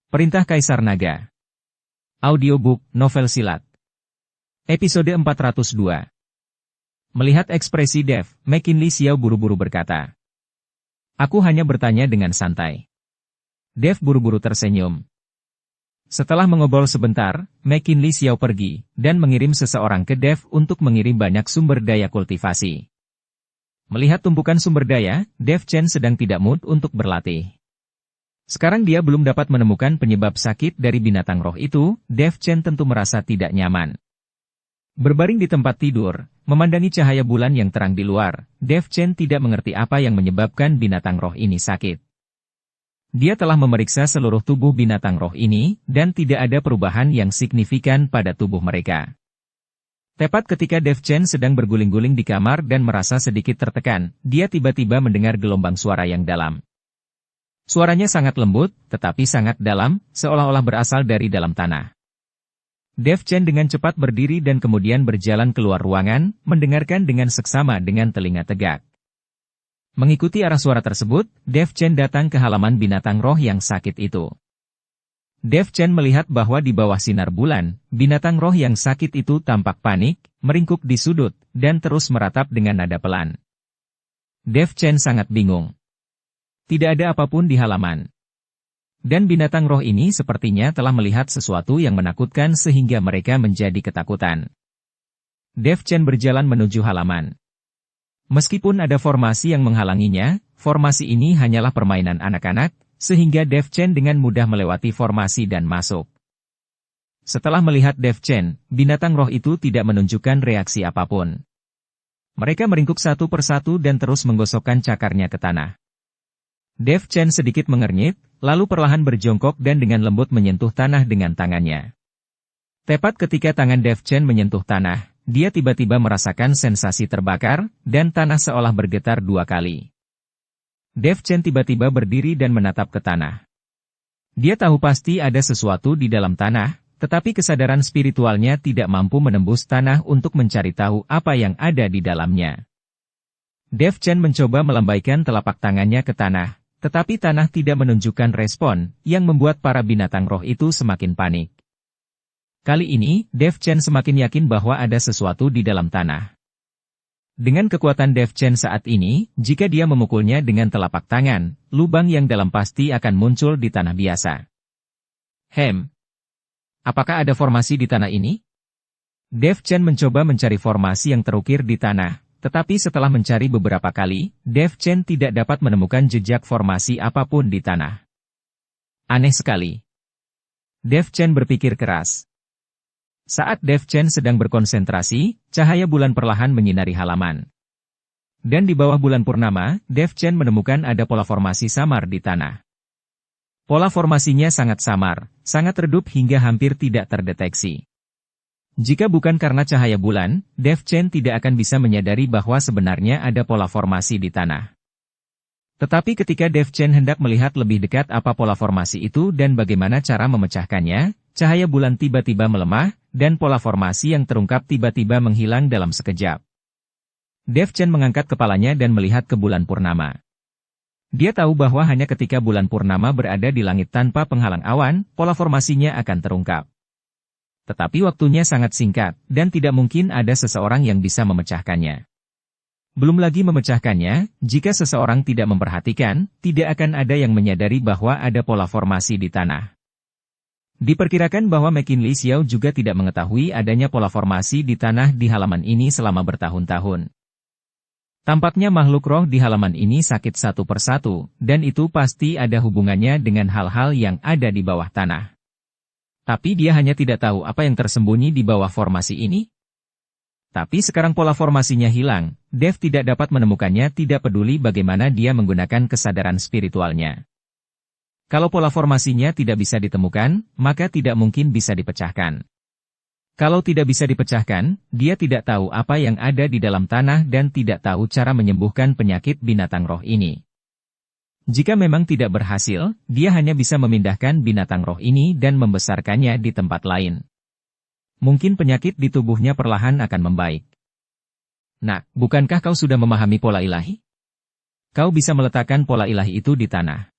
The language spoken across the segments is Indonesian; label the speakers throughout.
Speaker 1: Perintah Kaisar Naga. Audiobook, novel silat. Episode 402. Melihat ekspresi Dev, McKinley Xiao buru-buru berkata. Aku hanya bertanya dengan santai. Dev buru-buru tersenyum. Setelah mengobrol sebentar, McKinley Xiao pergi, dan mengirim seseorang ke Dev untuk mengirim banyak sumber daya kultivasi. Melihat tumpukan sumber daya, Dev Chen sedang tidak mood untuk berlatih. Sekarang dia belum dapat menemukan penyebab sakit dari binatang roh itu, Dev Chen tentu merasa tidak nyaman. Berbaring di tempat tidur, memandangi cahaya bulan yang terang di luar, Dev Chen tidak mengerti apa yang menyebabkan binatang roh ini sakit. Dia telah memeriksa seluruh tubuh binatang roh ini, dan tidak ada perubahan yang signifikan pada tubuh mereka. Tepat ketika Dev Chen sedang berguling-guling di kamar dan merasa sedikit tertekan, dia tiba-tiba mendengar gelombang suara yang dalam. Suaranya sangat lembut, tetapi sangat dalam, seolah-olah berasal dari dalam tanah. Dev Chen dengan cepat berdiri dan kemudian berjalan keluar ruangan, mendengarkan dengan seksama dengan telinga tegak. Mengikuti arah suara tersebut, Dev Chen datang ke halaman binatang roh yang sakit itu. Dev Chen melihat bahwa di bawah sinar bulan, binatang roh yang sakit itu tampak panik, meringkuk di sudut, dan terus meratap dengan nada pelan. Dev Chen sangat bingung. Tidak ada apapun di halaman. Dan binatang roh ini sepertinya telah melihat sesuatu yang menakutkan sehingga mereka menjadi ketakutan. Dev Chen berjalan menuju halaman. Meskipun ada formasi yang menghalanginya, formasi ini hanyalah permainan anak-anak, sehingga Dev Chen dengan mudah melewati formasi dan masuk. Setelah melihat Dev Chen, binatang roh itu tidak menunjukkan reaksi apapun. Mereka meringkuk satu persatu dan terus menggosokkan cakarnya ke tanah. Dev Chen sedikit mengernyit, lalu perlahan berjongkok dan dengan lembut menyentuh tanah dengan tangannya. Tepat ketika tangan Dev Chen menyentuh tanah, dia tiba-tiba merasakan sensasi terbakar, dan tanah seolah bergetar 2 kali. Dev Chen tiba-tiba berdiri dan menatap ke tanah. Dia tahu pasti ada sesuatu di dalam tanah, tetapi kesadaran spiritualnya tidak mampu menembus tanah untuk mencari tahu apa yang ada di dalamnya. Dev Chen mencoba melambaikan telapak tangannya ke tanah, tetapi tanah tidak menunjukkan respon, yang membuat para binatang roh itu semakin panik. Kali ini, Dev Chen semakin yakin bahwa ada sesuatu di dalam tanah. Dengan kekuatan Dev Chen saat ini, jika dia memukulnya dengan telapak tangan, lubang yang dalam pasti akan muncul di tanah biasa. Apakah ada formasi di tanah ini? Dev Chen mencoba mencari formasi yang terukir di tanah, tetapi setelah mencari beberapa kali, Dev Chen tidak dapat menemukan jejak formasi apapun di tanah. Aneh sekali. Dev Chen berpikir keras. Saat Dev Chen sedang berkonsentrasi, cahaya bulan perlahan menyinari halaman. Dan di bawah bulan purnama, Dev Chen menemukan ada pola formasi samar di tanah. Pola formasinya sangat samar, sangat redup hingga hampir tidak terdeteksi. Jika bukan karena cahaya bulan, Dev Chen tidak akan bisa menyadari bahwa sebenarnya ada pola formasi di tanah. Tetapi ketika Dev Chen hendak melihat lebih dekat apa pola formasi itu dan bagaimana cara memecahkannya, cahaya bulan tiba-tiba melemah, dan pola formasi yang terungkap tiba-tiba menghilang dalam sekejap. Dev Chen mengangkat kepalanya dan melihat ke bulan purnama. Dia tahu bahwa hanya ketika bulan purnama berada di langit tanpa penghalang awan, pola formasinya akan terungkap. Tetapi waktunya sangat singkat, dan tidak mungkin ada seseorang yang bisa memecahkannya. Belum lagi memecahkannya, jika seseorang tidak memperhatikan, tidak akan ada yang menyadari bahwa ada pola formasi di tanah. Diperkirakan bahwa McKinley Xiao juga tidak mengetahui adanya pola formasi di tanah di halaman ini selama bertahun-tahun. Tampaknya makhluk roh di halaman ini sakit satu persatu, dan itu pasti ada hubungannya dengan hal-hal yang ada di bawah tanah. Tapi dia hanya tidak tahu apa yang tersembunyi di bawah formasi ini. Tapi sekarang pola formasinya hilang, Dev tidak dapat menemukannya tidak peduli bagaimana dia menggunakan kesadaran spiritualnya. Kalau pola formasinya tidak bisa ditemukan, maka tidak mungkin bisa dipecahkan. Kalau tidak bisa dipecahkan, dia tidak tahu apa yang ada di dalam tanah dan tidak tahu cara menyembuhkan penyakit binatang roh ini. Jika memang tidak berhasil, dia hanya bisa memindahkan binatang roh ini dan membesarkannya di tempat lain. Mungkin penyakit di tubuhnya perlahan akan membaik. Nah, bukankah kau sudah memahami pola ilahi? Kau bisa meletakkan pola ilahi itu di tanah.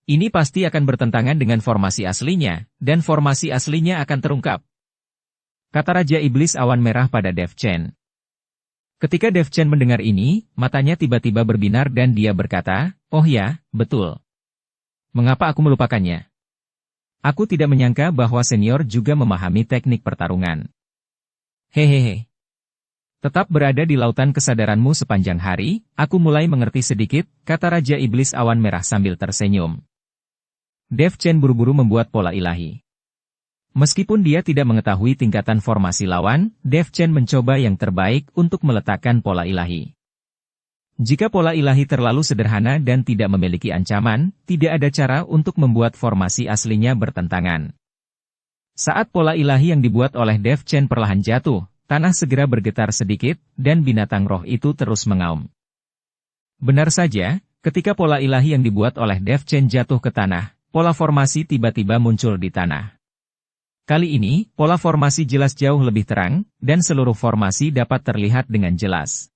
Speaker 1: Ini pasti akan bertentangan dengan formasi aslinya, dan formasi aslinya akan terungkap. Kata Raja Iblis Awan Merah pada Dev Chen. Ketika Dev Chen mendengar ini, matanya tiba-tiba berbinar dan dia berkata, "Oh ya, betul. Mengapa aku melupakannya? Aku tidak menyangka bahwa senior juga memahami teknik pertarungan. Hehehe. Tetap berada di lautan kesadaranmu sepanjang hari, aku mulai mengerti sedikit," kata Raja Iblis Awan Merah sambil tersenyum. Dev Chen buru-buru membuat pola ilahi. Meskipun dia tidak mengetahui tingkatan formasi lawan, Dev Chen mencoba yang terbaik untuk meletakkan pola ilahi. Jika pola ilahi terlalu sederhana dan tidak memiliki ancaman, tidak ada cara untuk membuat formasi aslinya bertentangan. Saat pola ilahi yang dibuat oleh Dev Chen perlahan jatuh, tanah segera bergetar sedikit, dan binatang roh itu terus mengaum. Benar saja, ketika pola ilahi yang dibuat oleh Dev Chen jatuh ke tanah, pola formasi tiba-tiba muncul di tanah. Kali ini, pola formasi jelas jauh lebih terang, dan seluruh formasi dapat terlihat dengan jelas.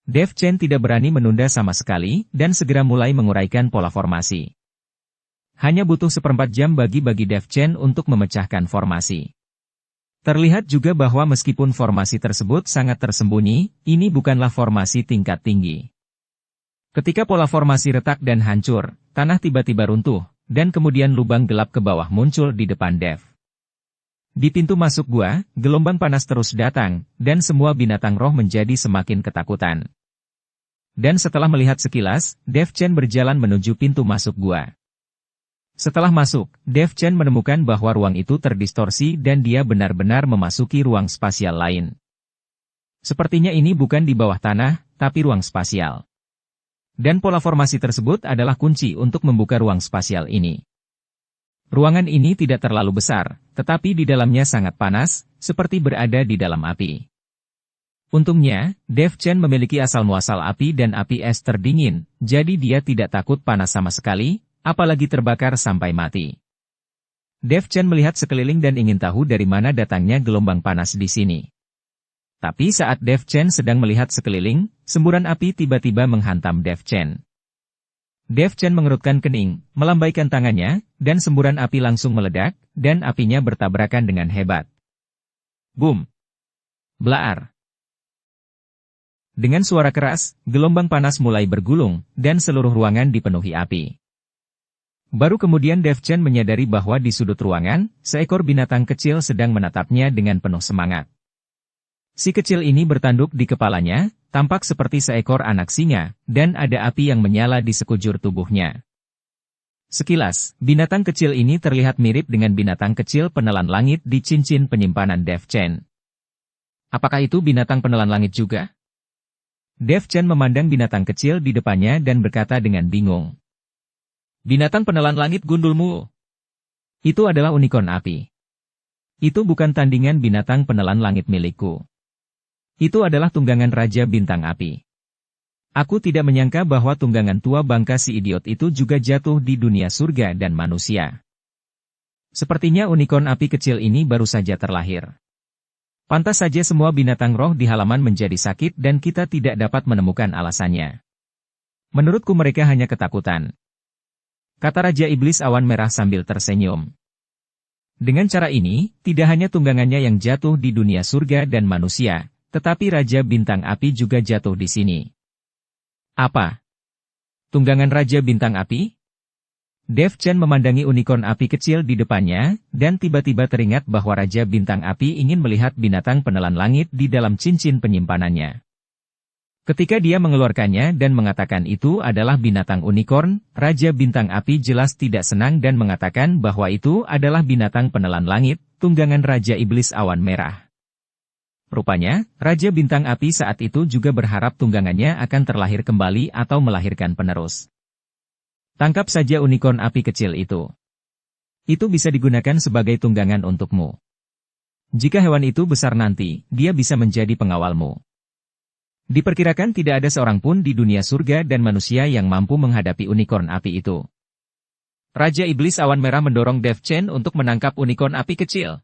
Speaker 1: Dev Chen tidak berani menunda sama sekali, dan segera mulai menguraikan pola formasi. Hanya butuh 1/4 jam bagi Dev Chen untuk memecahkan formasi. Terlihat juga bahwa meskipun formasi tersebut sangat tersembunyi, ini bukanlah formasi tingkat tinggi. Ketika pola formasi retak dan hancur, tanah tiba-tiba runtuh, dan kemudian lubang gelap ke bawah muncul di depan Dev. Di pintu masuk gua, gelombang panas terus datang, dan semua binatang roh menjadi semakin ketakutan. Dan setelah melihat sekilas, Dev Chen berjalan menuju pintu masuk gua. Setelah masuk, Dev Chen menemukan bahwa ruang itu terdistorsi dan dia benar-benar memasuki ruang spasial lain. Sepertinya ini bukan di bawah tanah, tapi ruang spasial. Dan pola formasi tersebut adalah kunci untuk membuka ruang spasial ini. Ruangan ini tidak terlalu besar, tetapi di dalamnya sangat panas, seperti berada di dalam api. Untungnya, Dev Chen memiliki asal-muasal api dan api es terdingin, jadi dia tidak takut panas sama sekali, apalagi terbakar sampai mati. Dev Chen melihat sekeliling dan ingin tahu dari mana datangnya gelombang panas di sini. Tapi saat Dev Chen sedang melihat sekeliling, semburan api tiba-tiba menghantam Dev Chen. Dev Chen mengerutkan kening, melambaikan tangannya, dan semburan api langsung meledak, dan apinya bertabrakan dengan hebat. Boom! Blaar! Dengan suara keras, gelombang panas mulai bergulung, dan seluruh ruangan dipenuhi api. Baru kemudian Dev Chen menyadari bahwa di sudut ruangan, seekor binatang kecil sedang menatapnya dengan penuh semangat. Si kecil ini bertanduk di kepalanya, tampak seperti seekor anak singa, dan ada api yang menyala di sekujur tubuhnya. Sekilas, binatang kecil ini terlihat mirip dengan binatang kecil penelan langit di cincin penyimpanan Dev Chen. Apakah itu binatang penelan langit juga? Dev Chen memandang binatang kecil di depannya dan berkata dengan bingung. Binatang penelan langit gundulmu. Itu adalah unicorn api. Itu bukan tandingan binatang penelan langit milikku. Itu adalah tunggangan Raja Bintang Api. Aku tidak menyangka bahwa tunggangan tua bangka si idiot itu juga jatuh di dunia surga dan manusia. Sepertinya unicorn api kecil ini baru saja terlahir. Pantas saja semua binatang roh di halaman menjadi sakit dan kita tidak dapat menemukan alasannya. Menurutku mereka hanya ketakutan. Kata Raja Iblis Awan Merah sambil tersenyum. Dengan cara ini, tidak hanya tunggangannya yang jatuh di dunia surga dan manusia, tetapi Raja Bintang Api juga jatuh di sini. Apa? Tunggangan Raja Bintang Api? Dev Chen memandangi unicorn api kecil di depannya, dan tiba-tiba teringat bahwa Raja Bintang Api ingin melihat binatang penelan langit di dalam cincin penyimpanannya. Ketika dia mengeluarkannya dan mengatakan itu adalah binatang unicorn, Raja Bintang Api jelas tidak senang dan mengatakan bahwa itu adalah binatang penelan langit, tunggangan Raja Iblis Awan Merah. Rupanya, Raja Bintang Api saat itu juga berharap tunggangannya akan terlahir kembali atau melahirkan penerus. Tangkap saja unicorn api kecil itu. Itu bisa digunakan sebagai tunggangan untukmu. Jika hewan itu besar nanti, dia bisa menjadi pengawalmu. Diperkirakan tidak ada seorang pun di dunia surga dan manusia yang mampu menghadapi unicorn api itu. Raja Iblis Awan Merah mendorong Dev Chen untuk menangkap unicorn api kecil.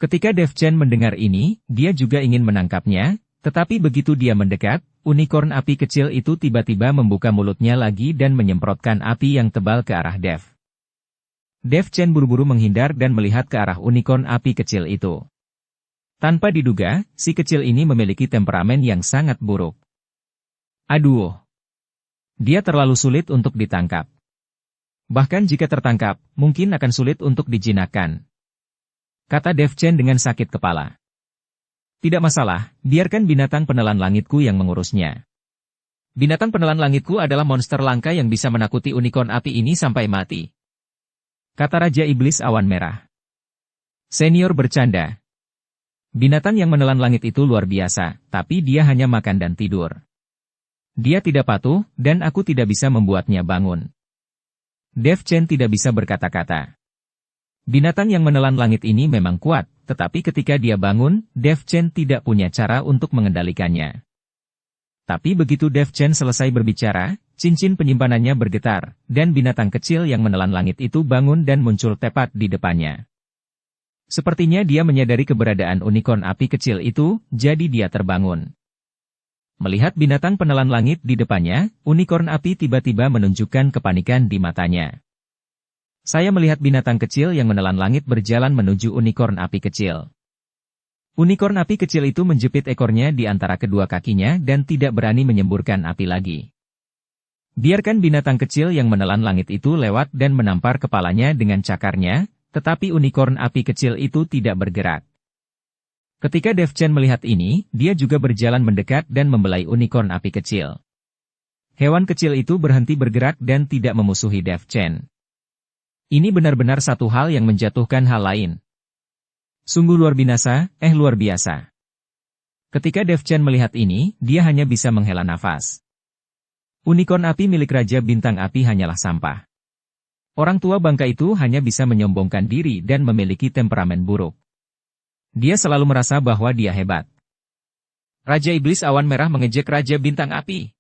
Speaker 1: Ketika Dev Chen mendengar ini, dia juga ingin menangkapnya, tetapi begitu dia mendekat, unicorn api kecil itu tiba-tiba membuka mulutnya lagi dan menyemprotkan api yang tebal ke arah Dev. Dev Chen buru-buru menghindar dan melihat ke arah unicorn api kecil itu. Tanpa diduga, si kecil ini memiliki temperamen yang sangat buruk. Aduh! Dia terlalu sulit untuk ditangkap. Bahkan jika tertangkap, mungkin akan sulit untuk dijinakkan. Kata Dev Chen dengan sakit kepala. Tidak masalah, biarkan binatang penelan langitku yang mengurusnya. Binatang penelan langitku adalah monster langka yang bisa menakuti unicorn api ini sampai mati. Kata Raja Iblis Awan Merah. Senior bercanda. Binatang yang menelan langit itu luar biasa, tapi dia hanya makan dan tidur. Dia tidak patuh, dan aku tidak bisa membuatnya bangun. Dev Chen tidak bisa berkata-kata. Binatang yang menelan langit ini memang kuat, tetapi ketika dia bangun, Dev Chen tidak punya cara untuk mengendalikannya. Tapi begitu Dev Chen selesai berbicara, cincin penyimpanannya bergetar, dan binatang kecil yang menelan langit itu bangun dan muncul tepat di depannya. Sepertinya dia menyadari keberadaan unicorn api kecil itu, jadi dia terbangun. Melihat binatang penelan langit di depannya, unicorn api tiba-tiba menunjukkan kepanikan di matanya. Saya melihat binatang kecil yang menelan langit berjalan menuju unicorn api kecil. Unicorn api kecil itu menjepit ekornya di antara kedua kakinya dan tidak berani menyemburkan api lagi. Biarkan binatang kecil yang menelan langit itu lewat dan menampar kepalanya dengan cakarnya, tetapi unicorn api kecil itu tidak bergerak. Ketika Dev Chen melihat ini, dia juga berjalan mendekat dan membelai unicorn api kecil. Hewan kecil itu berhenti bergerak dan tidak memusuhi Dev Chen. Ini benar-benar satu hal yang menjatuhkan hal lain. Sungguh luar biasa. Ketika Dev Chen melihat ini, dia hanya bisa menghela nafas. Unicorn api milik Raja Bintang Api hanyalah sampah. Orang tua bangka itu hanya bisa menyombongkan diri dan memiliki temperamen buruk. Dia selalu merasa bahwa dia hebat. Raja Iblis Awan Merah mengejek Raja Bintang Api.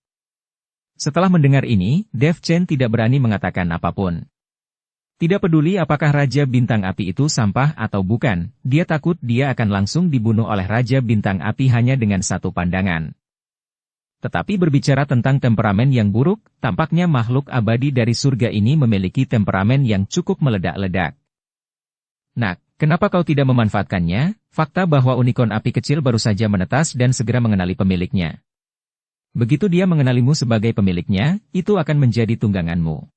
Speaker 1: Setelah mendengar ini, Dev Chen tidak berani mengatakan apapun. Tidak peduli apakah Raja Bintang Api itu sampah atau bukan, dia takut dia akan langsung dibunuh oleh Raja Bintang Api hanya dengan satu pandangan. Tetapi berbicara tentang temperamen yang buruk, tampaknya makhluk abadi dari surga ini memiliki temperamen yang cukup meledak-ledak. Nak, kenapa kau tidak memanfaatkannya? Fakta bahwa unicorn api kecil baru saja menetas dan segera mengenali pemiliknya. Begitu dia mengenalimu sebagai pemiliknya, itu akan menjadi tungganganmu.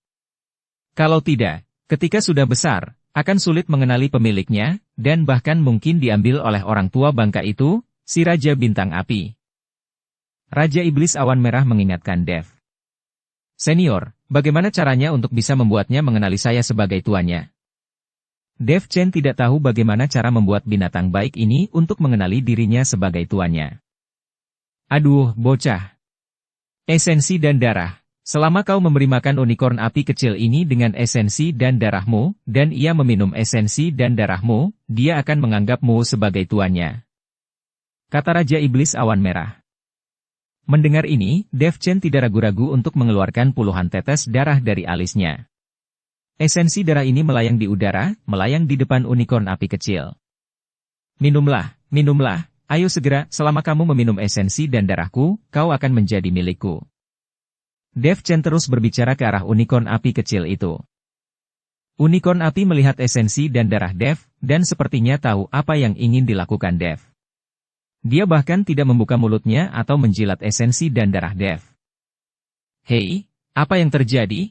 Speaker 1: Kalau tidak, ketika sudah besar, akan sulit mengenali pemiliknya, dan bahkan mungkin diambil oleh orang tua bangka itu, si Raja Bintang Api. Raja Iblis Awan Merah mengingatkan Dev. Senior, bagaimana caranya untuk bisa membuatnya mengenali saya sebagai tuannya? Dev Chen tidak tahu bagaimana cara membuat binatang baik ini untuk mengenali dirinya sebagai tuannya. Aduh, bocah. Esensi dan darah. Selama kau memberi makan unicorn api kecil ini dengan esensi dan darahmu, dan ia meminum esensi dan darahmu, dia akan menganggapmu sebagai tuannya. Kata Raja Iblis Awan Merah. Mendengar ini, Dev Chen tidak ragu-ragu untuk mengeluarkan puluhan tetes darah dari alisnya. Esensi darah ini melayang di udara, melayang di depan unicorn api kecil. Minumlah, ayo segera, selama kamu meminum esensi dan darahku, kau akan menjadi milikku. Dev Chen terus berbicara ke arah unicorn api kecil itu. Unicorn api melihat esensi dan darah Dev, dan sepertinya tahu apa yang ingin dilakukan Dev. Dia bahkan tidak membuka mulutnya atau menjilat esensi dan darah Dev. Hei, apa yang terjadi?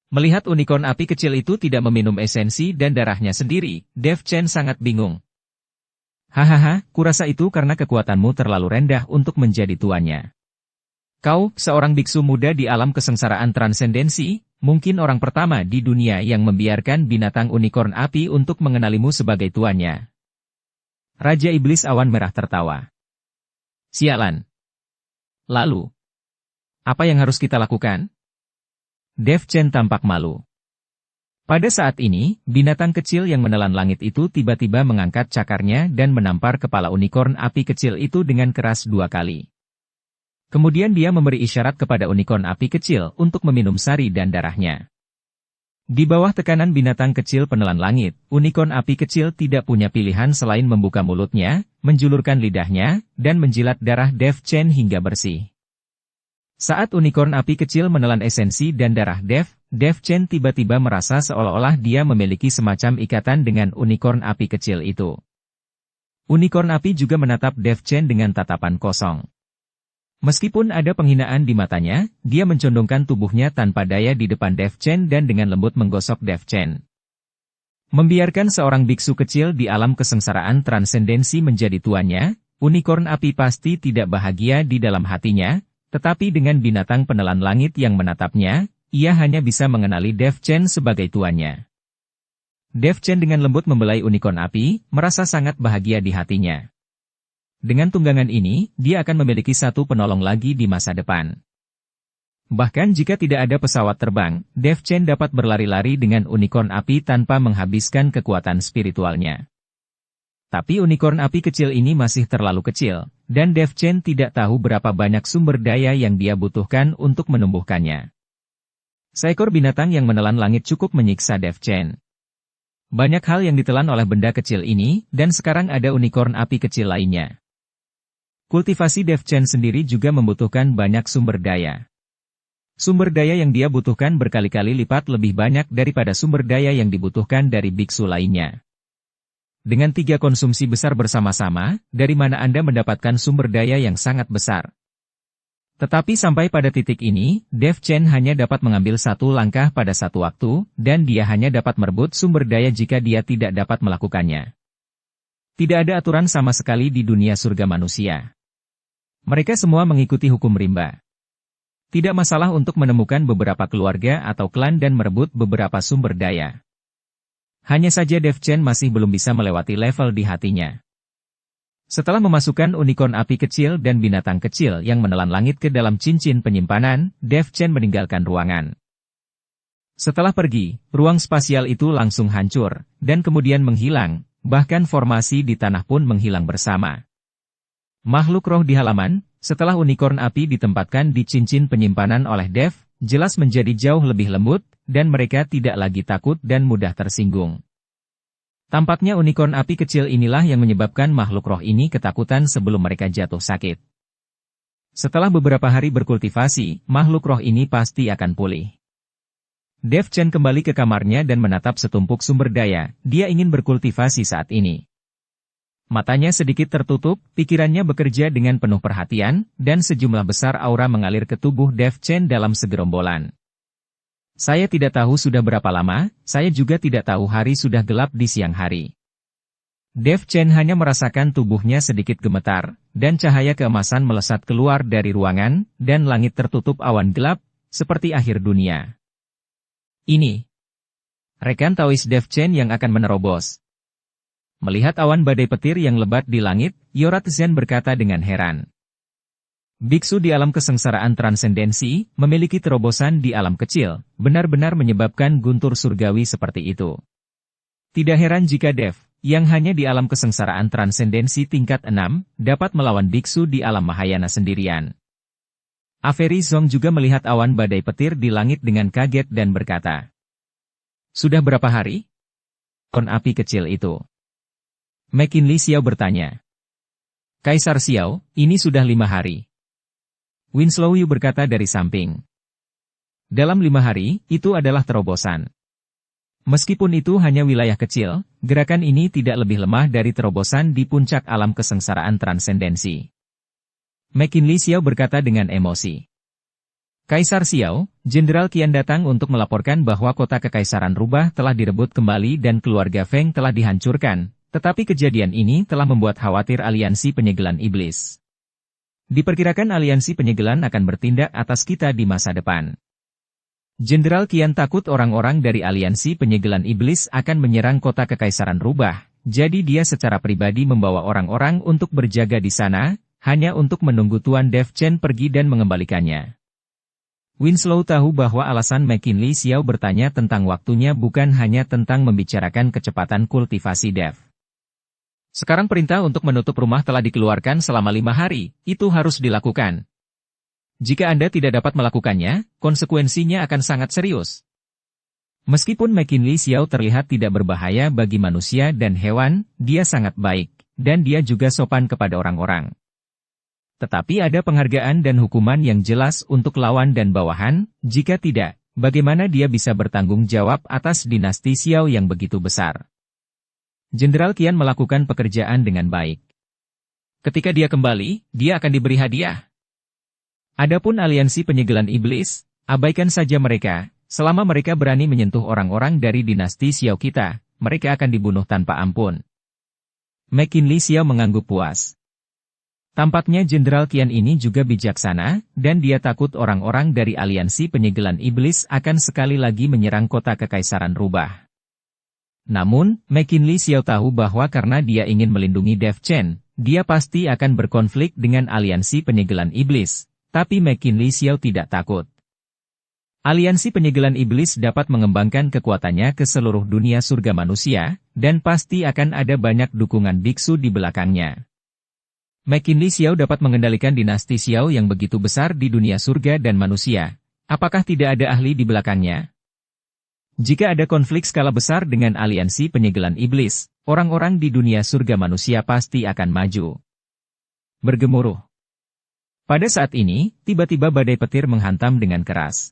Speaker 1: Melihat unicorn api kecil itu tidak meminum esensi dan darahnya sendiri, Dev Chen sangat bingung. Hahaha, kurasa itu karena kekuatanmu terlalu rendah untuk menjadi tuannya. Kau, seorang biksu muda di alam kesengsaraan transendensi, mungkin orang pertama di dunia yang membiarkan binatang unicorn api untuk mengenalimu sebagai tuannya. Raja Iblis Awan Merah tertawa. Sialan. Lalu, apa yang harus kita lakukan? Dev Chen tampak malu. Pada saat ini, binatang kecil yang menelan langit itu tiba-tiba mengangkat cakarnya dan menampar kepala unicorn api kecil itu dengan keras 2 kali. Kemudian dia memberi isyarat kepada unicorn api kecil untuk meminum sari dan darahnya. Di bawah tekanan binatang kecil penelan langit, unicorn api kecil tidak punya pilihan selain membuka mulutnya, menjulurkan lidahnya, dan menjilat darah Dev Chen hingga bersih. Saat unicorn api kecil menelan esensi dan darah Dev Chen tiba-tiba merasa seolah-olah dia memiliki semacam ikatan dengan unicorn api kecil itu. Unicorn api juga menatap Dev Chen dengan tatapan kosong. Meskipun ada penghinaan di matanya, dia mencondongkan tubuhnya tanpa daya di depan Dev Chen dan dengan lembut menggosok Dev Chen. Membiarkan seorang biksu kecil di alam kesengsaraan transendensi menjadi tuannya, unicorn api pasti tidak bahagia di dalam hatinya, tetapi dengan binatang penelan langit yang menatapnya, ia hanya bisa mengenali Dev Chen sebagai tuannya. Dev Chen dengan lembut membelai unicorn api, merasa sangat bahagia di hatinya. Dengan tunggangan ini, dia akan memiliki satu penolong lagi di masa depan. Bahkan jika tidak ada pesawat terbang, Dev Chen dapat berlari-lari dengan unicorn api tanpa menghabiskan kekuatan spiritualnya. Tapi unicorn api kecil ini masih terlalu kecil, dan Dev Chen tidak tahu berapa banyak sumber daya yang dia butuhkan untuk menumbuhkannya. Seekor binatang yang menelan langit cukup menyiksa Dev Chen. Banyak hal yang ditelan oleh benda kecil ini, dan sekarang ada unicorn api kecil lainnya. Kultivasi Dev Chen sendiri juga membutuhkan banyak sumber daya. Sumber daya yang dia butuhkan berkali-kali lipat lebih banyak daripada sumber daya yang dibutuhkan dari biksu lainnya. Dengan 3 konsumsi besar bersama-sama, dari mana Anda mendapatkan sumber daya yang sangat besar? Tetapi sampai pada titik ini, Dev Chen hanya dapat mengambil satu langkah pada satu waktu, dan dia hanya dapat merebut sumber daya jika dia tidak dapat melakukannya. Tidak ada aturan sama sekali di dunia surga manusia. Mereka semua mengikuti hukum rimba. Tidak masalah untuk menemukan beberapa keluarga atau klan dan merebut beberapa sumber daya. Hanya saja Dev Chen masih belum bisa melewati level di hatinya. Setelah memasukkan unicorn api kecil dan binatang kecil yang menelan langit ke dalam cincin penyimpanan, Dev Chen meninggalkan ruangan. Setelah pergi, ruang spasial itu langsung hancur, dan kemudian menghilang, bahkan formasi di tanah pun menghilang bersama. Makhluk roh di halaman, setelah unicorn api ditempatkan di cincin penyimpanan oleh Dev, jelas menjadi jauh lebih lembut, dan mereka tidak lagi takut dan mudah tersinggung. Tampaknya unicorn api kecil inilah yang menyebabkan makhluk roh ini ketakutan sebelum mereka jatuh sakit. Setelah beberapa hari berkultivasi, makhluk roh ini pasti akan pulih. Dev Chen kembali ke kamarnya dan menatap setumpuk sumber daya, dia ingin berkultivasi saat ini. Matanya sedikit tertutup, pikirannya bekerja dengan penuh perhatian, dan sejumlah besar aura mengalir ke tubuh Dev Chen dalam segerombolan. Saya tidak tahu sudah berapa lama, saya juga tidak tahu hari sudah gelap di siang hari. Dev Chen hanya merasakan tubuhnya sedikit gemetar, dan cahaya keemasan melesat keluar dari ruangan, dan langit tertutup awan gelap, seperti akhir dunia. Ini rekan Taois Dev Chen yang akan menerobos. Melihat awan badai petir yang lebat di langit, Yorat Zen berkata dengan heran. Biksu di alam kesengsaraan transendensi, memiliki terobosan di alam kecil, benar-benar menyebabkan guntur surgawi seperti itu. Tidak heran jika Dev, yang hanya di alam kesengsaraan transendensi tingkat 6, dapat melawan biksu di alam Mahayana sendirian. Avery Zong juga melihat awan badai petir di langit dengan kaget dan berkata, "Sudah berapa hari? Kon api kecil itu." McKinley Xiao bertanya. "Kaisar Xiao, ini sudah 5 hari. Winslow Yu berkata dari samping. "Dalam 5 hari, itu adalah terobosan. Meskipun itu hanya wilayah kecil, gerakan ini tidak lebih lemah dari terobosan di puncak alam kesengsaraan transendensi." McKinley Xiao berkata dengan emosi. "Kaisar Xiao, Jenderal Qian datang untuk melaporkan bahwa kota Kekaisaran Rubah telah direbut kembali dan keluarga Feng telah dihancurkan. Tetapi kejadian ini telah membuat khawatir aliansi penyegelan iblis. Diperkirakan aliansi penyegelan akan bertindak atas kita di masa depan. Jenderal Qian takut orang-orang dari aliansi penyegelan iblis akan menyerang kota Kekaisaran Rubah, jadi dia secara pribadi membawa orang-orang untuk berjaga di sana, hanya untuk menunggu Tuan Dev Chen pergi dan mengembalikannya." Winslow tahu bahwa alasan McKinley Xiao bertanya tentang waktunya bukan hanya tentang membicarakan kecepatan kultivasi Dev. Sekarang perintah untuk menutup rumah telah dikeluarkan selama 5 hari, itu harus dilakukan. Jika Anda tidak dapat melakukannya, konsekuensinya akan sangat serius. Meskipun McKinley Xiao terlihat tidak berbahaya bagi manusia dan hewan, dia sangat baik, dan dia juga sopan kepada orang-orang. Tetapi ada penghargaan dan hukuman yang jelas untuk lawan dan bawahan, jika tidak, bagaimana dia bisa bertanggung jawab atas dinasti Xiao yang begitu besar? Jenderal Qian melakukan pekerjaan dengan baik. Ketika dia kembali, dia akan diberi hadiah. Adapun aliansi penyegelan iblis, abaikan saja mereka. Selama mereka berani menyentuh orang-orang dari dinasti Xiao kita, mereka akan dibunuh tanpa ampun. McKinley Xiao mengangguk puas. Tampaknya Jenderal Qian ini juga bijaksana, dan dia takut orang-orang dari aliansi penyegelan iblis akan sekali lagi menyerang kota Kekaisaran Rubah. Namun, McKinley Xiao tahu bahwa karena dia ingin melindungi Dev Chen, dia pasti akan berkonflik dengan aliansi penyegelan iblis, tapi McKinley Xiao tidak takut. Aliansi penyegelan iblis dapat mengembangkan kekuatannya ke seluruh dunia surga manusia, dan pasti akan ada banyak dukungan biksu di belakangnya. McKinley Xiao dapat mengendalikan dinasti Xiao yang begitu besar di dunia surga dan manusia. Apakah tidak ada ahli di belakangnya? Jika ada konflik skala besar dengan aliansi penyegelan iblis, orang-orang di dunia surga manusia pasti akan maju. Bergemuruh. Pada saat ini, tiba-tiba badai petir menghantam dengan keras.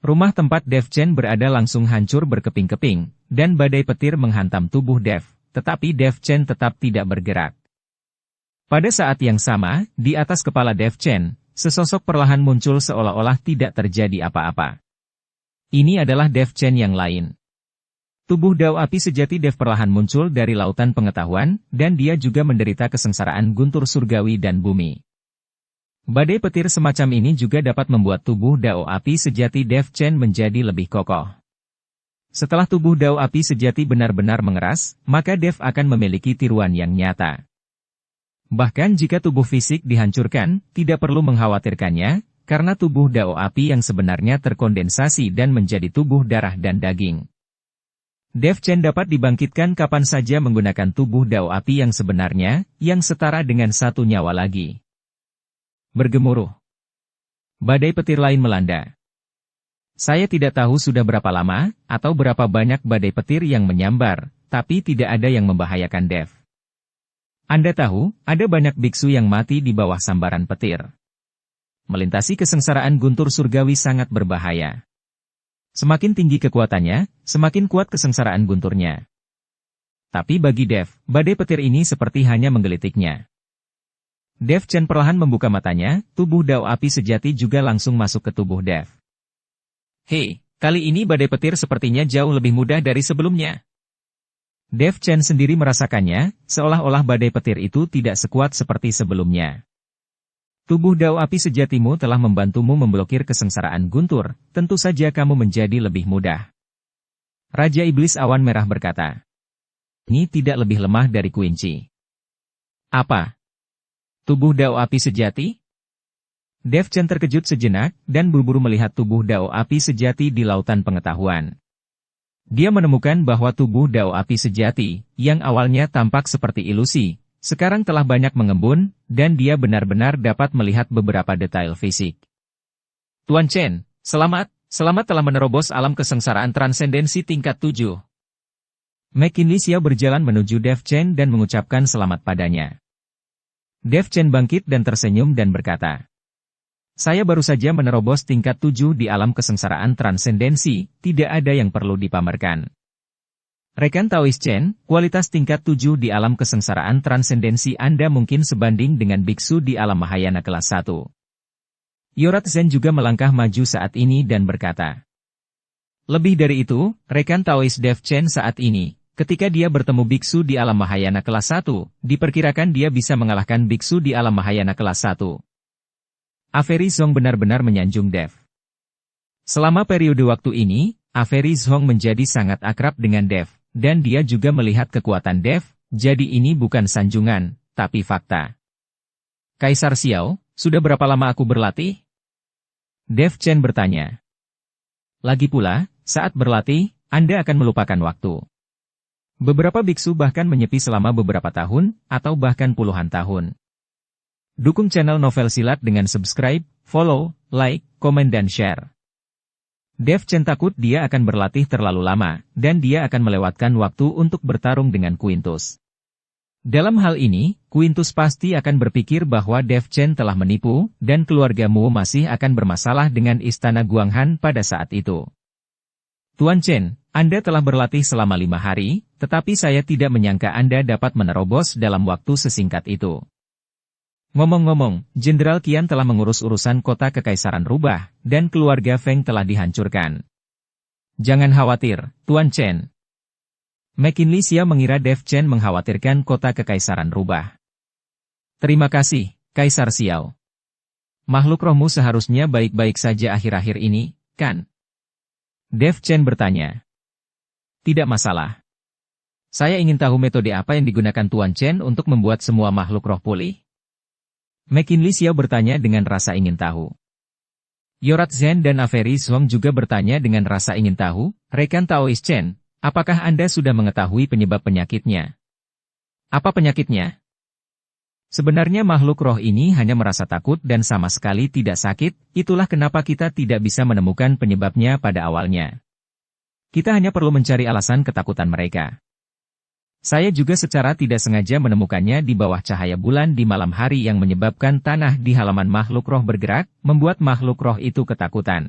Speaker 1: Rumah tempat Dev Chen berada langsung hancur berkeping-keping, dan badai petir menghantam tubuh Dev, tetapi Dev Chen tetap tidak bergerak. Pada saat yang sama, di atas kepala Dev Chen, sesosok perlahan muncul seolah-olah tidak terjadi apa-apa. Ini adalah Dev Chen yang lain. Tubuh Dao api sejati Dev perlahan muncul dari lautan pengetahuan, dan dia juga menderita kesengsaraan guntur surgawi dan bumi. Badai petir semacam ini juga dapat membuat tubuh Dao api sejati Dev Chen menjadi lebih kokoh. Setelah tubuh Dao api sejati benar-benar mengeras, maka Dev akan memiliki tiruan yang nyata. Bahkan jika tubuh fisik dihancurkan, tidak perlu mengkhawatirkannya, karena tubuh Dao api yang sebenarnya terkondensasi dan menjadi tubuh darah dan daging. Dev Chen dapat dibangkitkan kapan saja menggunakan tubuh Dao api yang sebenarnya, yang setara dengan satu nyawa lagi. Bergemuruh. Badai petir lain melanda. Saya tidak tahu sudah berapa lama, atau berapa banyak badai petir yang menyambar, tapi tidak ada yang membahayakan Dev. Anda tahu, ada banyak biksu yang mati di bawah sambaran petir. Melintasi kesengsaraan guntur surgawi sangat berbahaya. Semakin tinggi kekuatannya, semakin kuat kesengsaraan gunturnya. Tapi bagi Dev, badai petir ini seperti hanya menggelitiknya. Dev Chen perlahan membuka matanya, tubuh Dao api sejati juga langsung masuk ke tubuh Dev. Hei, kali ini badai petir sepertinya jauh lebih mudah dari sebelumnya. Dev Chen sendiri merasakannya, seolah-olah badai petir itu tidak sekuat seperti sebelumnya. Tubuh Dao api sejatimu telah membantumu memblokir kesengsaraan guntur, tentu saja kamu menjadi lebih mudah. Raja Iblis Awan Merah berkata. Ini tidak lebih lemah dari kelinci. Apa? Tubuh Dao api sejati? Dev Chen terkejut sejenak, dan buru-buru melihat tubuh Dao api sejati di lautan pengetahuan. Dia menemukan bahwa tubuh Dao api sejati, yang awalnya tampak seperti ilusi, sekarang telah banyak mengembun, dan dia benar-benar dapat melihat beberapa detail fisik. Tuan Chen, selamat telah menerobos alam kesengsaraan transendensi tingkat 7. McKinley Xiao berjalan menuju Dev Chen dan mengucapkan selamat padanya. Dev Chen bangkit dan tersenyum dan berkata, saya baru saja menerobos tingkat 7 di alam kesengsaraan transendensi, tidak ada yang perlu dipamerkan. Rekan Taois Chen, kualitas tingkat 7 di alam kesengsaraan transendensi Anda mungkin sebanding dengan biksu di alam Mahayana kelas 1. Yorat Zen juga melangkah maju saat ini dan berkata, lebih dari itu, rekan Taois Dev Chen saat ini, ketika dia bertemu biksu di alam Mahayana kelas 1, diperkirakan dia bisa mengalahkan biksu di alam Mahayana kelas 1. Avery Zhong benar-benar menyanjung Dev. Selama periode waktu ini, Avery Zhong menjadi sangat akrab dengan Dev, dan dia juga melihat kekuatan Dev, jadi ini bukan sanjungan, tapi fakta. Kaisar Xiao, sudah berapa lama aku berlatih? Dev Chen bertanya. Lagi pula, saat berlatih, Anda akan melupakan waktu. Beberapa biksu bahkan menyepi selama beberapa tahun, atau bahkan puluhan tahun. Dukung channel Novel Silat dengan subscribe, follow, like, komen dan share. Dev Chen takut dia akan berlatih terlalu lama, dan dia akan melewatkan waktu untuk bertarung dengan Quintus. Dalam hal ini, Quintus pasti akan berpikir bahwa Dev Chen telah menipu, dan keluarga Mu masih akan bermasalah dengan istana Guanghan pada saat itu. Tuan Chen, Anda telah berlatih selama 5 hari, tetapi saya tidak menyangka Anda dapat menerobos dalam waktu sesingkat itu. Ngomong-ngomong, Jenderal Qian telah mengurus urusan kota Kekaisaran Rubah, dan keluarga Feng telah dihancurkan. Jangan khawatir, Tuan Chen. McKinley Xiao mengira Dev Chen mengkhawatirkan kota Kekaisaran Rubah. Terima kasih, Kaisar Xiao. Makhluk rohmu seharusnya baik-baik saja akhir-akhir ini, kan? Dev Chen bertanya. Tidak masalah. Saya ingin tahu metode apa yang digunakan Tuan Chen untuk membuat semua makhluk roh pulih. McKinley Xiao bertanya dengan rasa ingin tahu. Yorat Zhen dan Avery Zhuang juga bertanya dengan rasa ingin tahu, rekan Taoist Chen, apakah Anda sudah mengetahui penyebab penyakitnya? Apa penyakitnya? Sebenarnya makhluk roh ini hanya merasa takut dan sama sekali tidak sakit, itulah kenapa kita tidak bisa menemukan penyebabnya pada awalnya. Kita hanya perlu mencari alasan ketakutan mereka. Saya juga secara tidak sengaja menemukannya di bawah cahaya bulan di malam hari yang menyebabkan tanah di halaman makhluk roh bergerak, membuat makhluk roh itu ketakutan.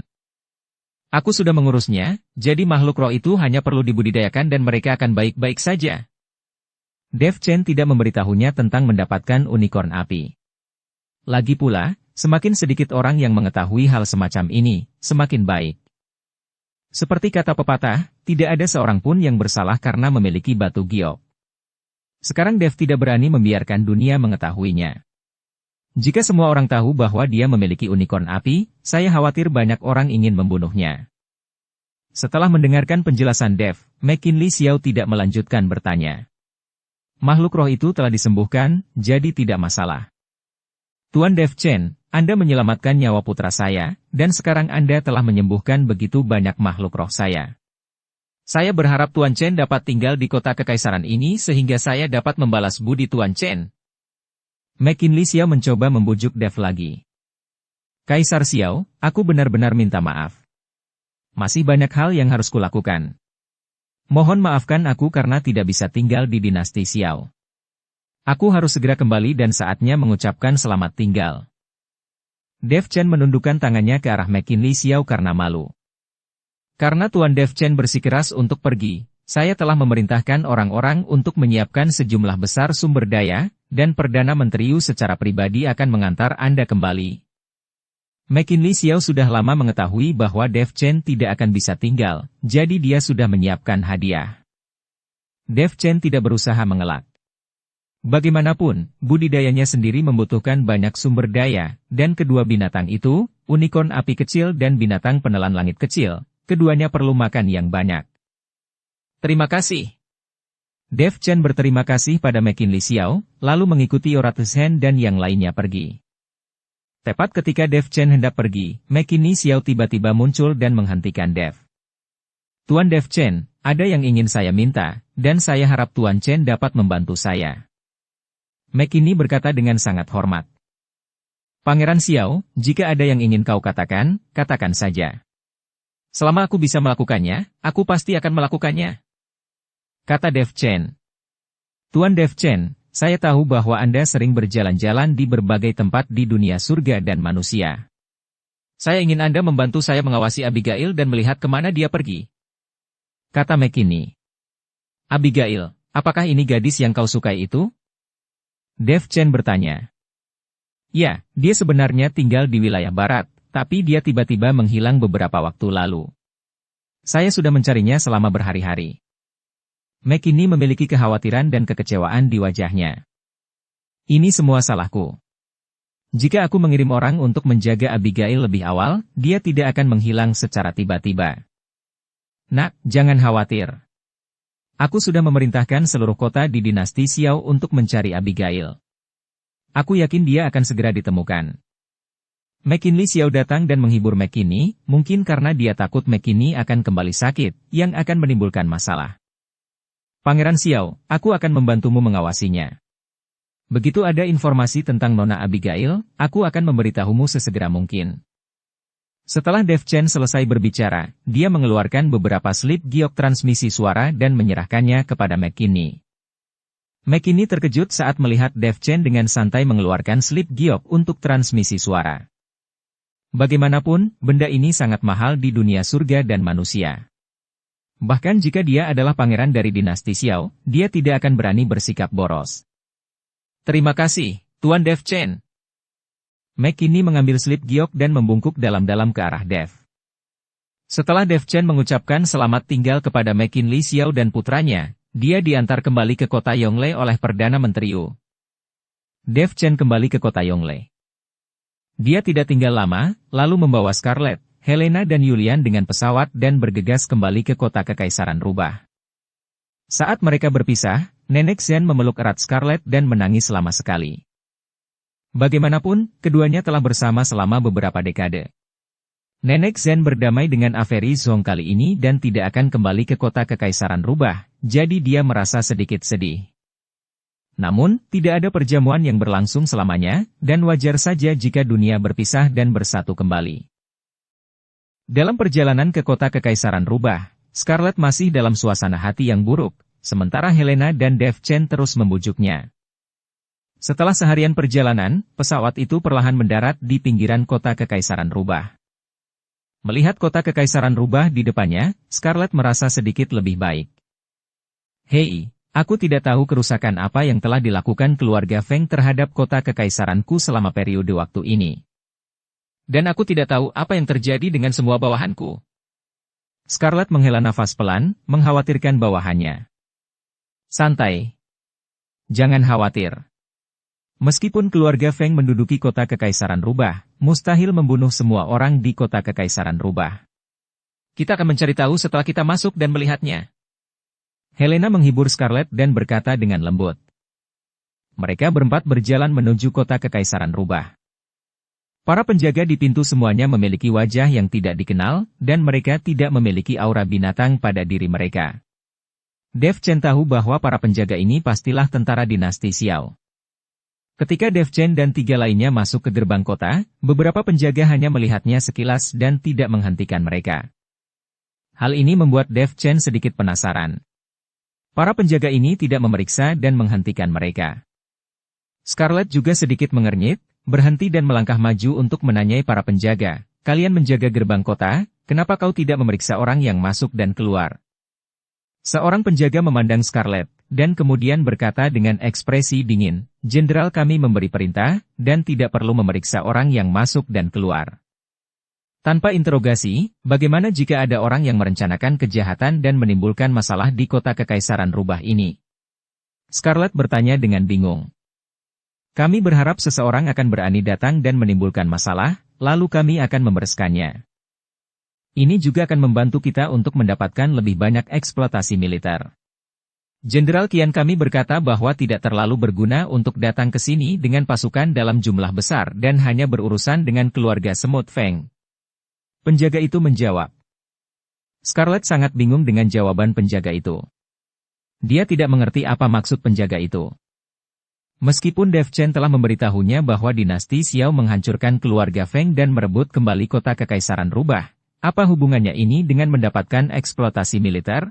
Speaker 1: Aku sudah mengurusnya, jadi makhluk roh itu hanya perlu dibudidayakan dan mereka akan baik-baik saja. Dev Chen tidak memberitahunya tentang mendapatkan unicorn api. Lagi pula, semakin sedikit orang yang mengetahui hal semacam ini, semakin baik. Seperti kata pepatah, tidak ada seorang pun yang bersalah karena memiliki batu giok. Sekarang Dev tidak berani membiarkan dunia mengetahuinya. Jika semua orang tahu bahwa dia memiliki unicorn api, saya khawatir banyak orang ingin membunuhnya. Setelah mendengarkan penjelasan Dev, McKinley Xiao tidak melanjutkan bertanya. Makhluk roh itu telah disembuhkan, jadi tidak masalah. Tuan Dev Chen, Anda menyelamatkan nyawa putra saya, dan sekarang Anda telah menyembuhkan begitu banyak makhluk roh saya. Saya berharap Tuan Chen dapat tinggal di kota kekaisaran ini sehingga saya dapat membalas budi Tuan Chen. McKinley Xiao mencoba membujuk Dev lagi. Kaisar Xiao, aku benar-benar minta maaf. Masih banyak hal yang harus kulakukan. Mohon maafkan aku karena tidak bisa tinggal di dinasti Xiao. Aku harus segera kembali dan saatnya mengucapkan selamat tinggal. Dev Chen menundukkan tangannya ke arah McKinley Xiao karena malu. Karena Tuan Dev Chen bersikeras untuk pergi, saya telah memerintahkan orang-orang untuk menyiapkan sejumlah besar sumber daya, dan Perdana Menteri Yu secara pribadi akan mengantar Anda kembali. McKinley Xiao sudah lama mengetahui bahwa Dev Chen tidak akan bisa tinggal, jadi dia sudah menyiapkan hadiah. Dev Chen tidak berusaha mengelak. Bagaimanapun, budidayanya sendiri membutuhkan banyak sumber daya, dan kedua binatang itu, unicorn api kecil dan binatang penelan langit kecil, keduanya perlu makan yang banyak. Terima kasih. Dev Chen berterima kasih pada McKinley Xiao, lalu mengikuti Yorat Zhen dan yang lainnya pergi. Tepat ketika Dev Chen hendak pergi, McKinley Xiao tiba-tiba muncul dan menghentikan Dev. Tuan Dev Chen, ada yang ingin saya minta, dan saya harap Tuan Chen dapat membantu saya. McKinley berkata dengan sangat hormat. Pangeran Xiao, jika ada yang ingin kau katakan, katakan saja. Selama aku bisa melakukannya, aku pasti akan melakukannya. Kata Dev Chen. Tuan Dev Chen, saya tahu bahwa Anda sering berjalan-jalan di berbagai tempat di dunia surga dan manusia. Saya ingin Anda membantu saya mengawasi Abigail dan melihat kemana dia pergi. Kata McKinley. Abigail, apakah ini gadis yang kau sukai itu? Dev Chen bertanya. Ya, dia sebenarnya tinggal di wilayah barat, tapi dia tiba-tiba menghilang beberapa waktu lalu. Saya sudah mencarinya selama berhari-hari. McKinley memiliki kekhawatiran dan kekecewaan di wajahnya. Ini semua salahku. Jika aku mengirim orang untuk menjaga Abigail lebih awal, dia tidak akan menghilang secara tiba-tiba. Nak, jangan khawatir. Aku sudah memerintahkan seluruh kota di dinasti Xiao untuk mencari Abigail. Aku yakin dia akan segera ditemukan. McKinley Xiao datang dan menghibur McKinley, mungkin karena dia takut McKinley akan kembali sakit, yang akan menimbulkan masalah. Pangeran Xiao, aku akan membantumu mengawasinya. Begitu ada informasi tentang Nona Abigail, aku akan memberitahumu sesegera mungkin. Setelah Dev Chen selesai berbicara, dia mengeluarkan beberapa slip giok transmisi suara dan menyerahkannya kepada McKinney. McKinney terkejut saat melihat Dev Chen dengan santai mengeluarkan slip giok untuk transmisi suara. Bagaimanapun, benda ini sangat mahal di dunia surga dan manusia. Bahkan jika dia adalah pangeran dari dinasti Xiao, dia tidak akan berani bersikap boros. Terima kasih, Tuan Dev Chen. McKinney mengambil slip giok dan membungkuk dalam-dalam ke arah Dev. Setelah Dev Chen mengucapkan selamat tinggal kepada McKinley Xiao dan putranya, dia diantar kembali ke kota Yongle oleh Perdana Menteri Wu. Dev Chen kembali ke kota Yongle. Dia tidak tinggal lama, lalu membawa Scarlett, Helena dan Yulian dengan pesawat dan bergegas kembali ke kota Kekaisaran Rubah. Saat mereka berpisah, Nenek Zhen memeluk erat Scarlett dan menangis lama sekali. Bagaimanapun, keduanya telah bersama selama beberapa dekade. Nenek Zhen berdamai dengan Avery Zhong kali ini dan tidak akan kembali ke kota Kekaisaran Rubah, jadi dia merasa sedikit sedih. Namun, tidak ada perjamuan yang berlangsung selamanya, dan wajar saja jika dunia berpisah dan bersatu kembali. Dalam perjalanan ke kota Kekaisaran Rubah, Scarlett masih dalam suasana hati yang buruk, sementara Helena dan Dev Chen terus membujuknya. Setelah seharian perjalanan, pesawat itu perlahan mendarat di pinggiran kota Kekaisaran Rubah. Melihat kota Kekaisaran Rubah di depannya, Scarlett merasa sedikit lebih baik. Hei, aku tidak tahu kerusakan apa yang telah dilakukan keluarga Feng terhadap kota Kekaisaranku selama periode waktu ini. Dan aku tidak tahu apa yang terjadi dengan semua bawahanku. Scarlett menghela nafas pelan, mengkhawatirkan bawahannya. Santai. Jangan khawatir. Meskipun keluarga Feng menduduki kota Kekaisaran Rubah, mustahil membunuh semua orang di kota Kekaisaran Rubah. Kita akan mencari tahu setelah kita masuk dan melihatnya. Helena menghibur Scarlett dan berkata dengan lembut. Mereka berempat berjalan menuju kota Kekaisaran Rubah. Para penjaga di pintu semuanya memiliki wajah yang tidak dikenal, dan mereka tidak memiliki aura binatang pada diri mereka. Dev Chen tahu bahwa para penjaga ini pastilah tentara dinasti Xiao. Ketika Dev Chen dan tiga lainnya masuk ke gerbang kota, beberapa penjaga hanya melihatnya sekilas dan tidak menghentikan mereka. Hal ini membuat Dev Chen sedikit penasaran. Para penjaga ini tidak memeriksa dan menghentikan mereka. Scarlett juga sedikit mengernyit, berhenti dan melangkah maju untuk menanyai para penjaga, "Kalian menjaga gerbang kota, kenapa kau tidak memeriksa orang yang masuk dan keluar?" Seorang penjaga memandang Scarlett, dan kemudian berkata dengan ekspresi dingin, "Jenderal kami memberi perintah, dan tidak perlu memeriksa orang yang masuk dan keluar." Tanpa interogasi, bagaimana jika ada orang yang merencanakan kejahatan dan menimbulkan masalah di kota Kekaisaran Rubah ini? Scarlett bertanya dengan bingung. "Kami berharap seseorang akan berani datang dan menimbulkan masalah, lalu kami akan membereskannya. Ini juga akan membantu kita untuk mendapatkan lebih banyak eksploitasi militer." Jenderal Qian kami berkata bahwa tidak terlalu berguna untuk datang ke sini dengan pasukan dalam jumlah besar dan hanya berurusan dengan keluarga semut Feng. Penjaga itu menjawab. Scarlett sangat bingung dengan jawaban penjaga itu. Dia tidak mengerti apa maksud penjaga itu. Meskipun Dev Chen telah memberitahunya bahwa dinasti Xiao menghancurkan keluarga Feng dan merebut kembali kota Kekaisaran Rubah, apa hubungannya ini dengan mendapatkan eksploitasi militer?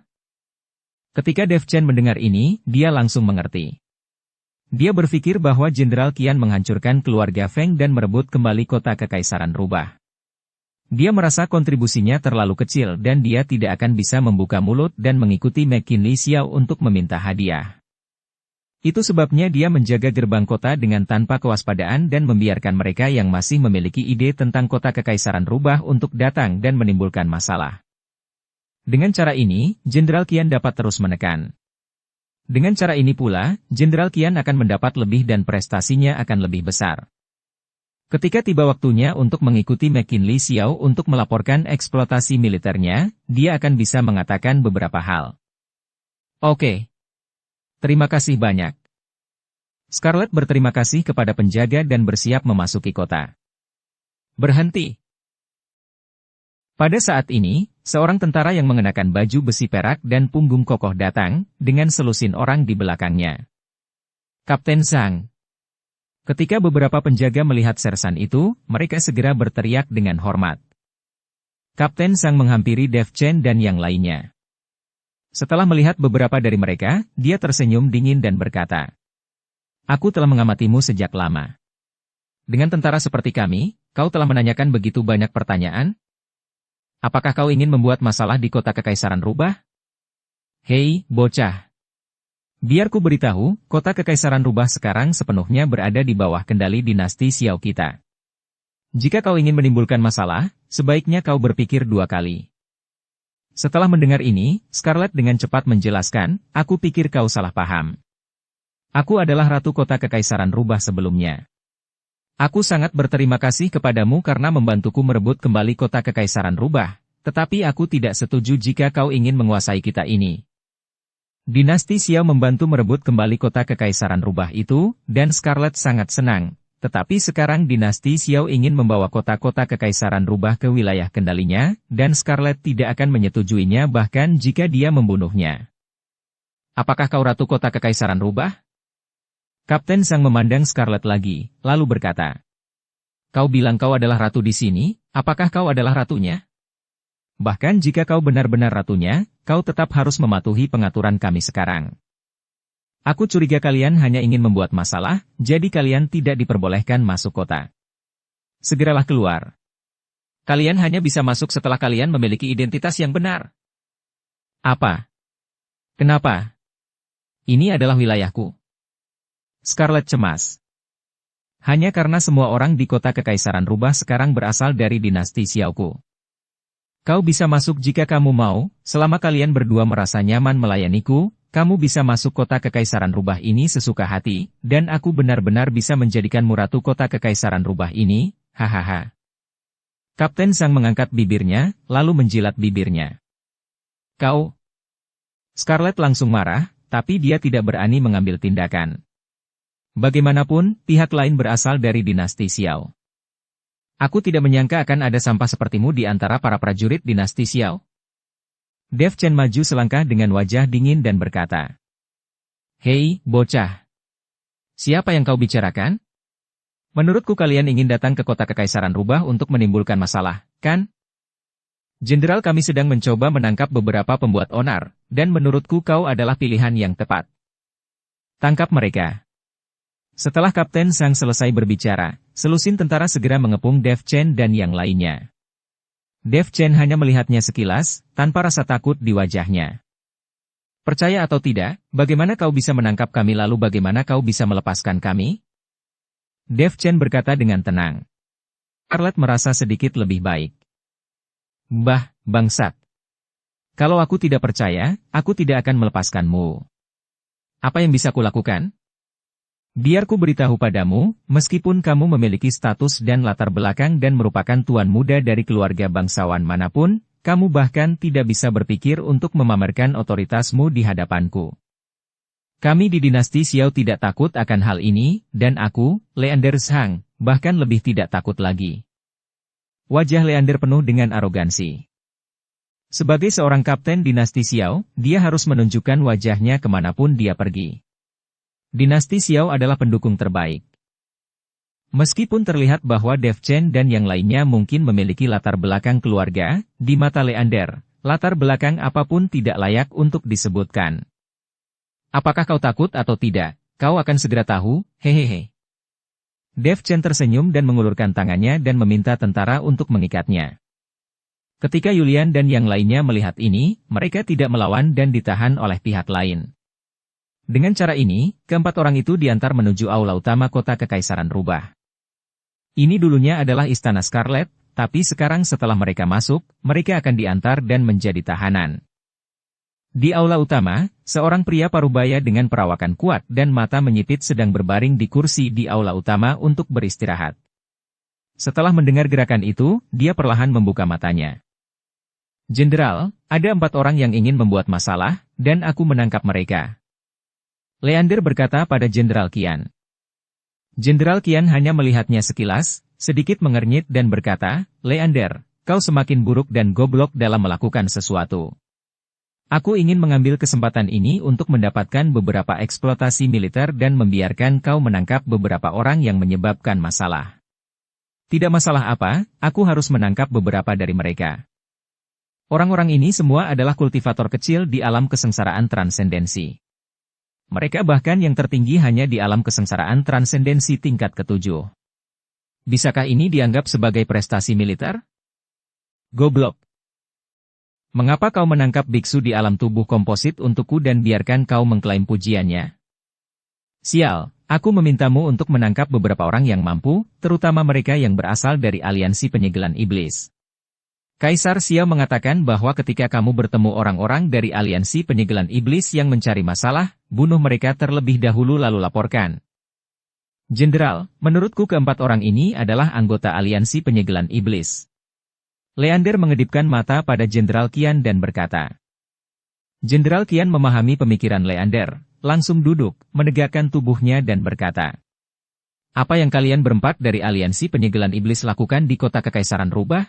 Speaker 1: Ketika Dev Chen mendengar ini, dia langsung mengerti. Dia berpikir bahwa Jenderal Qian menghancurkan keluarga Feng dan merebut kembali kota Kekaisaran Rubah. Dia merasa kontribusinya terlalu kecil dan dia tidak akan bisa membuka mulut dan mengikuti McKinley Xiao untuk meminta hadiah. Itu sebabnya dia menjaga gerbang kota dengan tanpa kewaspadaan dan membiarkan mereka yang masih memiliki ide tentang kota Kekaisaran Rubah untuk datang dan menimbulkan masalah. Dengan cara ini, Jenderal Qian dapat terus menekan. Dengan cara ini pula, Jenderal Qian akan mendapat lebih dan prestasinya akan lebih besar. Ketika tiba waktunya untuk mengikuti McKinley Xiao untuk melaporkan eksploitasi militernya, dia akan bisa mengatakan beberapa hal. Oke. Terima kasih banyak. Scarlett berterima kasih kepada penjaga dan bersiap memasuki kota. Berhenti. Pada saat ini, seorang tentara yang mengenakan baju besi perak dan punggung kokoh datang, dengan selusin orang di belakangnya. Kapten Zhang. Ketika beberapa penjaga melihat sersan itu, mereka segera berteriak dengan hormat. Kapten Sang menghampiri Dev Chen dan yang lainnya. Setelah melihat beberapa dari mereka, dia tersenyum dingin dan berkata, "Aku telah mengamatimu sejak lama. Dengan tentara seperti kami, kau telah menanyakan begitu banyak pertanyaan? Apakah kau ingin membuat masalah di kota Kekaisaran Rubah? Hei, bocah. Biar ku beritahu, kota Kekaisaran Rubah sekarang sepenuhnya berada di bawah kendali dinasti Xiao kita. Jika kau ingin menimbulkan masalah, sebaiknya kau berpikir dua kali." Setelah mendengar ini, Scarlet dengan cepat menjelaskan, "Aku pikir kau salah paham. Aku adalah Ratu Kota Kekaisaran Rubah sebelumnya. Aku sangat berterima kasih kepadamu karena membantuku merebut kembali Kota Kekaisaran Rubah, tetapi aku tidak setuju jika kau ingin menguasai kita ini. Dinasti Xiao membantu merebut kembali Kota Kekaisaran Rubah itu, dan Scarlet sangat senang. Tetapi sekarang dinasti Xiao ingin membawa kota-kota Kekaisaran Rubah ke wilayah kendalinya, dan Scarlet tidak akan menyetujuinya bahkan jika dia membunuhnya. Apakah kau Ratu Kota Kekaisaran Rubah?" Kapten Sang memandang Scarlet lagi, lalu berkata, "Kau bilang kau adalah ratu di sini, apakah kau adalah ratunya? Bahkan jika kau benar-benar ratunya, kau tetap harus mematuhi pengaturan kami sekarang. Aku curiga kalian hanya ingin membuat masalah, jadi kalian tidak diperbolehkan masuk kota. Segeralah keluar. Kalian hanya bisa masuk setelah kalian memiliki identitas yang benar." "Apa? Kenapa? Ini adalah wilayahku." Scarlet cemas. "Hanya karena semua orang di kota Kekaisaran Rubah sekarang berasal dari dinasti Xiaoku. Kau bisa masuk jika kamu mau, selama kalian berdua merasa nyaman melayaniku. Kamu bisa masuk kota Kekaisaran Rubah ini sesuka hati, dan aku benar-benar bisa menjadikanmu Ratu Kota Kekaisaran Rubah ini, hahaha." Kapten Sang mengangkat bibirnya, lalu menjilat bibirnya. "Kau?" Scarlet langsung marah, tapi dia tidak berani mengambil tindakan. Bagaimanapun, pihak lain berasal dari dinasti Xiao. Aku tidak menyangka akan ada sampah sepertimu di antara para prajurit dinasti Xiao. Dev Chen maju selangkah dengan wajah dingin dan berkata, "Hei, bocah. Siapa yang kau bicarakan? Menurutku kalian ingin datang ke kota Kekaisaran Rubah untuk menimbulkan masalah, kan? Jenderal kami sedang mencoba menangkap beberapa pembuat onar, dan menurutku kau adalah pilihan yang tepat. Tangkap mereka." Setelah Kapten Sang selesai berbicara, selusin tentara segera mengepung Dev Chen dan yang lainnya. Dev Chen hanya melihatnya sekilas, tanpa rasa takut di wajahnya. "Percaya atau tidak, bagaimana kau bisa menangkap kami lalu bagaimana kau bisa melepaskan kami?" Dev Chen berkata dengan tenang. Scarlet merasa sedikit lebih baik. "Bah, bangsat. Kalau aku tidak percaya, aku tidak akan melepaskanmu. Apa yang bisa kulakukan? Biar ku beritahu padamu, meskipun kamu memiliki status dan latar belakang dan merupakan tuan muda dari keluarga bangsawan manapun, kamu bahkan tidak bisa berpikir untuk memamerkan otoritasmu di hadapanku. Kami di dinasti Xiao tidak takut akan hal ini, dan aku, Leander Zhang, bahkan lebih tidak takut lagi." Wajah Leander penuh dengan arogansi. Sebagai seorang kapten dinasti Xiao, dia harus menunjukkan wajahnya kemanapun dia pergi. Dinasti Xiao adalah pendukung terbaik. Meskipun terlihat bahwa Dev Chen dan yang lainnya mungkin memiliki latar belakang keluarga, di mata Leander, latar belakang apapun tidak layak untuk disebutkan. "Apakah kau takut atau tidak? Kau akan segera tahu, hehehe." Dev Chen tersenyum dan mengulurkan tangannya dan meminta tentara untuk mengikatnya. Ketika Yulian dan yang lainnya melihat ini, mereka tidak melawan dan ditahan oleh pihak lain. Dengan cara ini, keempat orang itu diantar menuju aula utama kota Kekaisaran Rubah. Ini dulunya adalah Istana Scarlet, tapi sekarang setelah mereka masuk, mereka akan diantar dan menjadi tahanan. Di aula utama, seorang pria parubaya dengan perawakan kuat dan mata menyipit sedang berbaring di kursi di aula utama untuk beristirahat. Setelah mendengar gerakan itu, dia perlahan membuka matanya. "Jenderal, ada 4 orang yang ingin membuat masalah, dan aku menangkap mereka." Leander berkata pada Jenderal Qian. Jenderal Qian hanya melihatnya sekilas, sedikit mengernyit dan berkata, "Leander, kau semakin buruk dan goblok dalam melakukan sesuatu. Aku ingin mengambil kesempatan ini untuk mendapatkan beberapa eksploitasi militer dan membiarkan kau menangkap beberapa orang yang menyebabkan masalah. Tidak masalah apa, aku harus menangkap beberapa dari mereka. Orang-orang ini semua adalah kultivator kecil di alam kesengsaraan transendensi. Mereka bahkan yang tertinggi hanya di alam kesengsaraan transendensi tingkat ketujuh. Bisakah ini dianggap sebagai prestasi militer? Goblok. Mengapa kau menangkap biksu di alam tubuh komposit untukku dan biarkan kau mengklaim pujiannya? Sial, aku memintamu untuk menangkap beberapa orang yang mampu, terutama mereka yang berasal dari aliansi penyegelan iblis. Kaisar Xiao mengatakan bahwa ketika kamu bertemu orang-orang dari aliansi penyegelan iblis yang mencari masalah, bunuh mereka terlebih dahulu lalu laporkan. Jenderal, menurutku keempat orang ini adalah anggota aliansi penyegelan iblis. Leander mengedipkan mata pada Jenderal Qian dan berkata. Jenderal Qian memahami pemikiran Leander, langsung duduk, menegakkan tubuhnya dan berkata. Apa yang kalian berempat dari aliansi penyegelan iblis lakukan di kota Kekaisaran Rubah?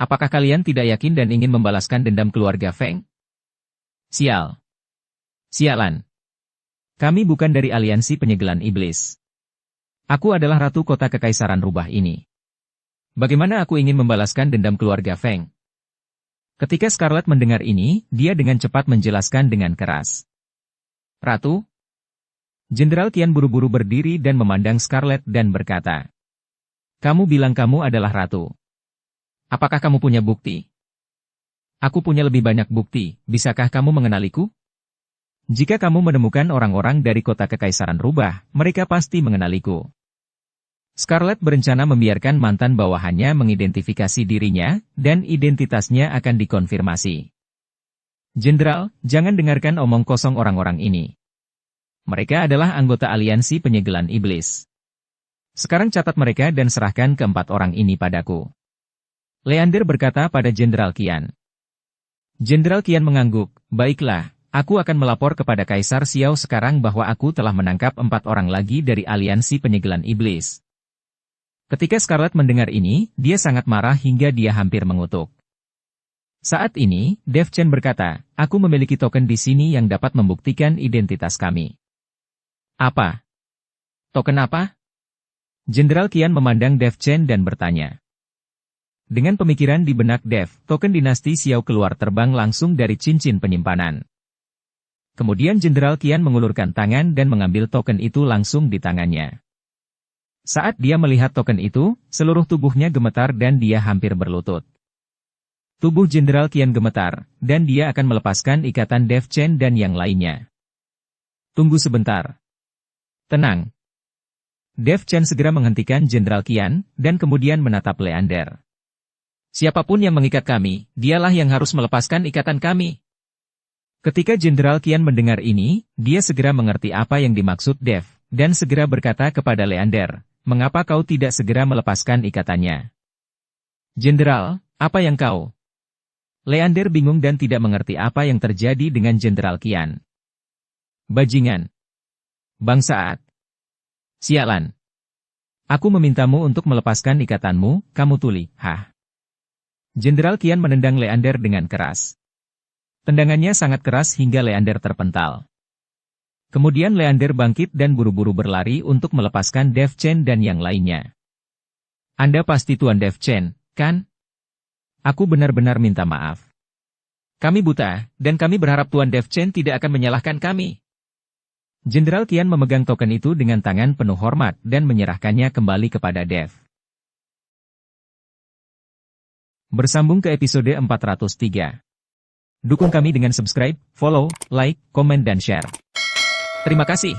Speaker 1: Apakah kalian tidak yakin dan ingin membalaskan dendam keluarga Feng? Sial. Sialan. Kami bukan dari aliansi penyegelan iblis. Aku adalah ratu kota Kekaisaran Rubah ini. Bagaimana aku ingin membalaskan dendam keluarga Feng? Ketika Scarlet mendengar ini, dia dengan cepat menjelaskan dengan keras. Ratu? Jenderal Qian buru-buru berdiri dan memandang Scarlet dan berkata. Kamu bilang kamu adalah ratu. Apakah kamu punya bukti? Aku punya lebih banyak bukti, bisakah kamu mengenaliku? Jika kamu menemukan orang-orang dari kota Kekaisaran Rubah, mereka pasti mengenaliku. Scarlet berencana membiarkan mantan bawahannya mengidentifikasi dirinya, dan identitasnya akan dikonfirmasi. Jenderal, jangan dengarkan omong kosong orang-orang ini. Mereka adalah anggota aliansi penyegelan iblis. Sekarang catat mereka dan serahkan keempat orang ini padaku. Leander berkata pada Jenderal Qian. Jenderal Qian mengangguk, baiklah, aku akan melapor kepada Kaisar Xiao sekarang bahwa aku telah menangkap 4 orang lagi dari aliansi penyegelan iblis. Ketika Scarlet mendengar ini, dia sangat marah hingga dia hampir mengutuk. Saat ini, Dev Chen berkata, aku memiliki token di sini yang dapat membuktikan identitas kami. Apa? Token apa? Jenderal Qian memandang Dev Chen dan bertanya. Dengan pemikiran di benak Dev, token dinasti Xiao keluar terbang langsung dari cincin penyimpanan. Kemudian Jenderal Qian mengulurkan tangan dan mengambil token itu langsung di tangannya. Saat dia melihat token itu, seluruh tubuhnya gemetar dan dia hampir berlutut. Tubuh Jenderal Qian gemetar, dan dia akan melepaskan ikatan Dev Chen dan yang lainnya. Tunggu sebentar. Tenang. Dev Chen segera menghentikan Jenderal Qian, dan kemudian menatap Leander. Siapapun yang mengikat kami, dialah yang harus melepaskan ikatan kami. Ketika Jenderal Qian mendengar ini, dia segera mengerti apa yang dimaksud Dev, dan segera berkata kepada Leander, mengapa kau tidak segera melepaskan ikatannya? Jenderal, apa yang kau? Leander bingung dan tidak mengerti apa yang terjadi dengan Jenderal Qian. Bajingan. Bangsat. Sialan. Aku memintamu untuk melepaskan ikatanmu, kamu tuli, hah? Jenderal Qian menendang Leander dengan keras. Tendangannya sangat keras hingga Leander terpental. Kemudian Leander bangkit dan buru-buru berlari untuk melepaskan Dev Chen dan yang lainnya. Anda pasti Tuan Dev Chen, kan? Aku benar-benar minta maaf. Kami buta, dan kami berharap Tuan Dev Chen tidak akan menyalahkan kami. Jenderal Qian memegang token itu dengan tangan penuh hormat dan menyerahkannya kembali kepada Dev. Bersambung ke episode 403. Dukung kami dengan subscribe, follow, like, komen dan share. Terima kasih.